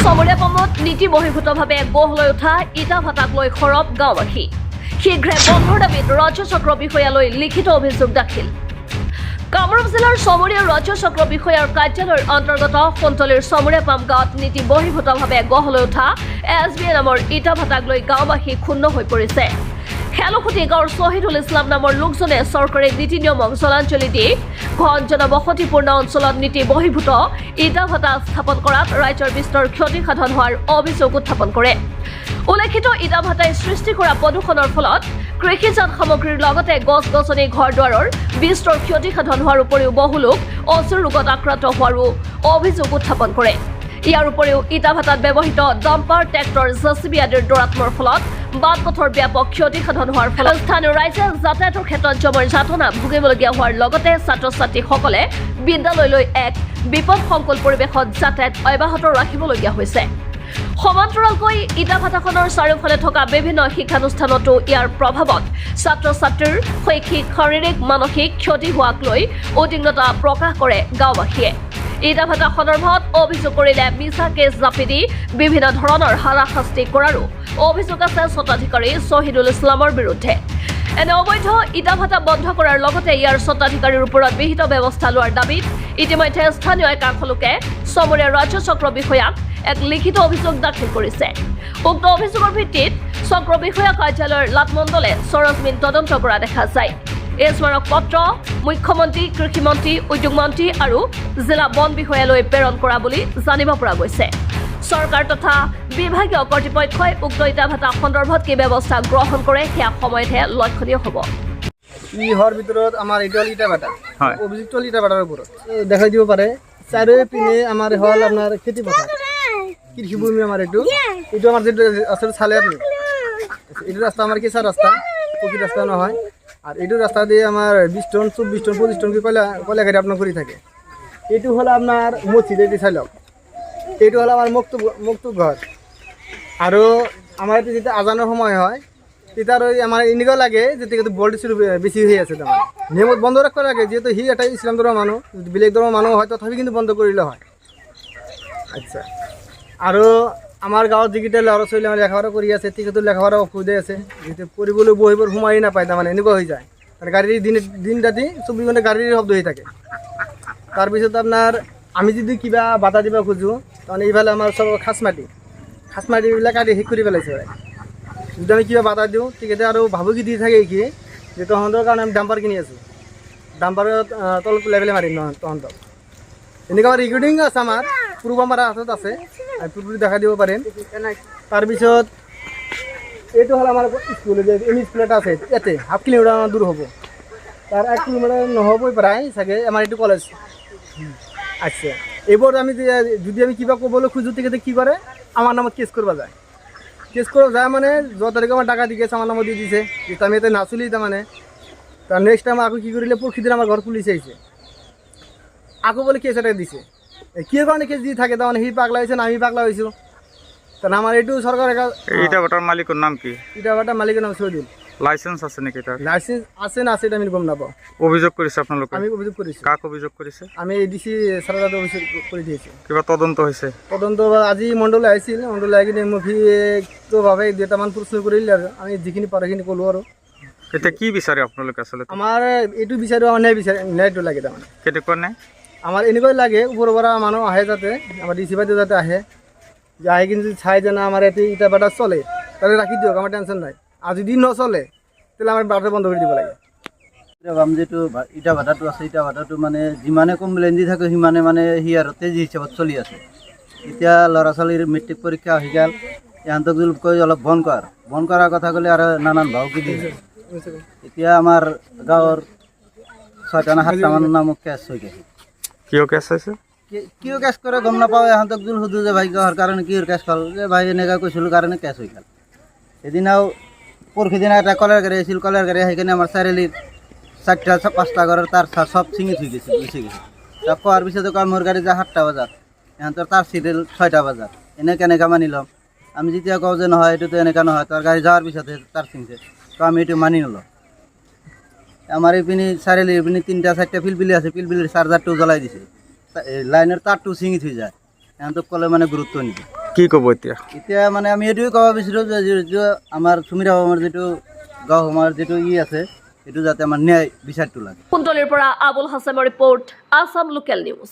চমৰীয়া বমত নীতি বহিৰ্ভূতভাৱে গঢ় লৈ উঠা ইটা ভাটাক লৈ সৰব গাঁওবাসী শীঘ্ৰে বন্ধৰ দাবীত ৰাজ্য চক্ৰ বিষয়ালৈ লিখিত অভিযোগ দাখিল কামৰূপ জিলাৰ চমৰীয়া ৰাজ্য চক্ৰ বিষয়াৰ কাৰ্যালয়ৰ অন্তৰ্গত সোণতলীৰ চমৰীয়া পাম গাঁৱত নীতি বহিৰ্ভূতভাৱে গঢ় লৈ উঠা SBA নামৰ ইটা ভাটাক লৈ গাঁওবাসী ক্ষুণ্ণ হৈ পৰিছে খেলখুটি গাঁৱৰ শ্বহীদুল ইছলাম নামৰ লোকজনে চৰকাৰী নীতি নিয়মক জলাঞ্জলি দি ঘন জনবসতিপূৰ্ণ অঞ্চলত নীতি বহিৰ্ভূত ইটা ভাটা স্থাপন কৰাত ৰাজ্যৰ বিস্তৰ ক্ষতি সাধন হোৱাৰ অভিযোগ উত্থাপন কৰে উল্লেখিত ইটা ভাটাই সৃষ্টি কৰা প্ৰদূষণৰ ফলত কৃষিজাত সামগ্ৰীৰ লগতে গছ-গছনি ঘৰ-দুৱাৰৰ বিস্তৰ ক্ষতি সাধন হোৱাৰ উপৰিও বহু লোক অচুৰ ৰোগত আক্ৰান্ত হোৱাৰো অভিযোগ উত্থাপন কৰে ইয়াৰ উপৰিও ইটা ভাটাত ব্যৱহৃত ডাম্পাৰ ট্ৰেক্টৰ জেচিবি আদিৰ দৌৰাত্মৰ ফলত বাট-পথৰ ব্যাপক ক্ষতি সাধন হোৱাৰ ফলত স্থানীয় ৰাইজে যাতায়াতৰ ক্ষেত্ৰত জমৰ যাতনা ভুগিবলগীয়া হোৱাৰ লগতে ছাত্ৰ-ছাত্ৰীসকলে বিদ্যালয়লৈ এক বিপদসংকুল পৰিৱেশত যাতায়াত অব্যাহত ৰাখিবলগীয়া হৈছে সমান্তৰালকৈ ইটা ভাটাখনৰ চাৰিওফালে থকা বিভিন্ন শিক্ষানুষ্ঠানতো ইয়াৰ প্ৰভাৱত ছাত্ৰ-ছাত্ৰীৰ শৈক্ষিক শাৰীৰিক মানসিক ক্ষতি হোৱাক লৈ উদ্বিগ্নতা প্ৰকাশ কৰে গাঁওবাসীয়ে ইটা ভাটা সন্দৰ্ভত অভিযোগ কৰিলে মিছা কেছ জাপি দি বিভিন্ন ধৰণৰ হাৰাশাস্তি কৰাৰো অভিযোগ আছে স্বত্বাধিকাৰী শ্বহীদুল ইছলামৰ বিৰুদ্ধে এনে অবৈধ ইটা ভাটা বন্ধ কৰাৰ লগতে ইয়াৰ স্বত্বাধিকাৰীৰ ওপৰত বিহিত ব্যৱস্থা লোৱাৰ দাবীত ইতিমধ্যে স্থানীয় একাংশ লোকে চমৰীয়া ৰাজ্য চক্ৰ বিষয়াক এক লিখিত অভিযোগ দাখিল কৰিছে উক্ত অভিযোগৰ ভিত্তিত চক্ৰ বিষয়া কাৰ্যালয়ৰ লাটমণ্ডলে সৰজমিন তদন্ত কৰা দেখা যায় এই স্মাৰক পত্ৰ মুখ্যমন্ত্ৰী কৃষিমন্ত্ৰী উদ্যোগ মন্ত্ৰী আৰু জিলা বন বিষয়ালৈ প্ৰেৰণ কৰা বুলি জানিব পৰা গৈছে চৰকাৰ তথা বিভাগীয় কৰ্তৃপক্ষই উক্ত ইটা ভাটা সন্দৰ্ভত কি ব্যৱস্থা গ্ৰহণ কৰে সেয়া সময়তহে লক্ষণীয় হ'ব ইহৰ ভিতৰত আমাৰ এইটো ইটা ভাটা অভিযুক্ত ইটা ভাটাৰ ওপৰত দেখাই দিব পাৰে চাৰিওপিনে আমাৰ হ'ল আপোনাৰ খেতি পথাৰ কৃষিভূমি আমাৰ এইটো আমাৰ যিটো আছে চালে আপুনি এইটো ৰাস্তা আমাৰ কেঁচা ৰাস্তা পকী ৰাস্তা নহয় আর এইটো রাস্তা দিয়ে আমার 20 টন 24 টন 25 টন কয়লা গাড়ি আপনার করে থাকে এইটো হলো আপনার মসজিদ এটি চাইলক এইটো হলো আমার মুক্ত ঘর আর আমার এটি যেটা আজানোর সময় হয় তেতার ওই আমার এনেকুৱা লাগে যে কিন্তু ভোল্টেজ বেশি হয়ে আছে তার নিয়মত বন্ধ রাখতে লাগে যেহেতু সি এটা ইসলাম ধর্মের মানুষ বেলেগ ধর্মের মানুষ হয় তথাপি কিন্তু বন্ধ করলে হয় আচ্ছা আর আমার গাঁৱত যিকেইটা ল'ৰা ছোৱালী মানে লেখাপঢ়া কৰি আছে তেখেতৰ লেখাপঢ়া অসুবিধা আছে যিহেতু পঢ়িবলৈ বহিবৰ সোমাই নাপায় তাৰমানে এনেকুৱা হৈ যায় আৰু গাড়ীৰ দিন ৰাতি 24 ঘণ্টা গাড়ীৰ শব্দ হৈ থাকে তাৰপিছত আপোনাৰ আমি যদি কিবা বাধা দিব খোজোঁ তাৰমানে এইফালে আমাৰ চব খাচ মাটিবিলাক কাটি শেষ কৰি পেলাইছে যদি আমি কিবা বাধা দিওঁ তেখেতে আৰু ভাবুকি দি থাকে কি যে তহঁতৰ কাৰণে আমি ডাম্পাৰ কিনি আছোঁ ডাম্পাৰত তলত লেভেলে মাৰিম তহঁতক এনেকুৱা ৰেকৰ্ডিং আছে আমাৰ পূৰ্বমাৰা হাতত আছে পূৰ্বটি দেখা দিব পাৰিম তাৰপিছত এইটো হ'ল আমাৰ স্কুল যে এম ই স্কুল এটা আছে ইয়াতে হাফ কিলোমিটাৰ দূৰ হ'ব তাৰ 1 কিলোমিটাৰ নহ'বই প্ৰায় চাগে আমাৰ এইটো কলেজ আচ্ছা এইবোৰ আমি যদি আমি কিবা ক'বলৈ খোজোঁ তেখেতে কি কৰে আমাৰ নামত কেছ কৰিব যায় মানে যোৱা তাৰিখে আমাৰ টাকা দি গেছে আমাৰ নামত দি দিছে যিটো আমি ইয়াতে নাচলি তাৰমানে তাৰ নেক্সট টাইম আকৌ কি কৰিলে পৰহিদিন আমাৰ ঘৰ পুলিচ আহিছে আকৌ বলে কেছ এটা দিছে কি কাৰণে কেছ দি থাকে তাৰমানে সি পাগলা হৈছে না আমি পাগলা হৈছোঁ কাৰণ আমাৰ এইটো চৰকাৰ ইটা ভাটাৰ মালিকৰ নাম কি ইটা ভাটাৰ মালিকৰ নাম চৌধুৰী লাইসেন্স আছে নেকি তাৰ লাইসেন্স আছে না আছে আমি গম নাপাওঁ অভিযোগ কৰিছে আপোনালোকে আমি অভিযোগ কৰিছোঁ কাক অভিযোগ কৰিছে আমি এডিসি সাৰাদাত অভিযোগ কৰি দিয়েছি কিবা তদন্ত হৈছে তদন্ত আজি মণ্ডলে আহিছিল মণ্ডলে আহি কিনে মুখিটো ভাবে দুটামান প্ৰশ্ন কৰিলে আৰু আমি যিখিনি পাৰোখিনি ক'লো আৰু এতিয়া কি বিচাৰে আপোনালোকে আচলতে আমাৰ এইটো বিচাৰো ন্যায়টো লাগে তাৰমানে কেনেকুৱা নাই আমাৰ এনেকুৱাই লাগে ওপৰৰ পৰা মানুহ আহে যাতে আমাৰ ডিচি বাইদেউ যাতে আহে যে আহি কিন্তু চাই জানা আমাৰ ইয়াতে ইটা ভাটা চলে তাহলে ৰাখি দিয়ক আমাৰ টেনশ্যন নাই আৰু যদি নচলে তাহলে আমাৰ ভাটা বন্ধ কৰি দিব লাগে আমি যেটো ইটা ভাটাটো আছে ইটা ভাটাটো মানে যিমানে কমপ্লেইন দি থাকে সিমানে মানে সি আৰু তেজি হিচাপত চলি আছে এতিয়া ল'ৰা ছোৱালীৰ মেট্ৰিক পৰীক্ষা হৈ গ'ল ইহঁতক যদি কৈ অলপ বন্ধ কৰাৰ কথা ক'লে আৰু নানান ভাবুকি দিয়ে এতিয়া আমাৰ গাঁৱৰ 6টা না 7টা মান নামত কেছ হৈ গৈছে কিয় কেছ আছে কিয় কেছ কৰে গম নাপাওঁ ইহঁতক যদি সুধোঁ যে ভাই কিহৰ কাৰণে কিহৰ কেছ হ'ল যে ভাই এনেকুৱা কৈছিলোঁ কাৰণে কেছ হৈ গ'ল এদিনাও পৰহিদিনা এটা কলেৰ গাড়ী আহিছিল কলেৰ গাড়ী আহি কিনে আমাৰ চাৰিআলিৰ 4টা 5টা ঘৰৰ তাৰ সব ছিঙি থৈ গৈছে গুচি গৈছে তাক কোৱাৰ পিছতো কয় মোৰ গাড়ী যায় 7টা বজাত ইহঁতৰ তাৰ চিৰিয়েল 6টা বজাত এনে কেনেকৈ মানি ল'ম আমি যেতিয়া কওঁ যে নহয় এইটোতো এনেকুৱা নহয় তাৰ গাড়ী যোৱাৰ পিছতহে তাৰ ছিঙিছে তো আমি এইটো মানি নলওঁ আমাৰ এইপিনে চাৰিআলি এইপিনে 3টা 4টা পিলপিলি আছে পিলপিলিৰ চাৰ্জাৰটো জ্বলাই দিছে লাইনৰ তাৰটো ছিঙি থৈ যায় ইহঁতক ক'লে মানে গুৰুত্ব নিদিয়ে কি ক'ব এতিয়া? এতিয়া মানে আমি এইটোৱে ক'ব বিচাৰোঁ যে যিটো আমাৰ চুমিৰা আমাৰ যিটো গাঁও আমাৰ যিটো আছে এইটো যাতে আমাৰ ন্যায় বিচাৰটো লাগে। কুন্তলীৰ পৰা আবুল হাছামৰ ৰিপৰ্ট, আছাম লোকেল নিউজ।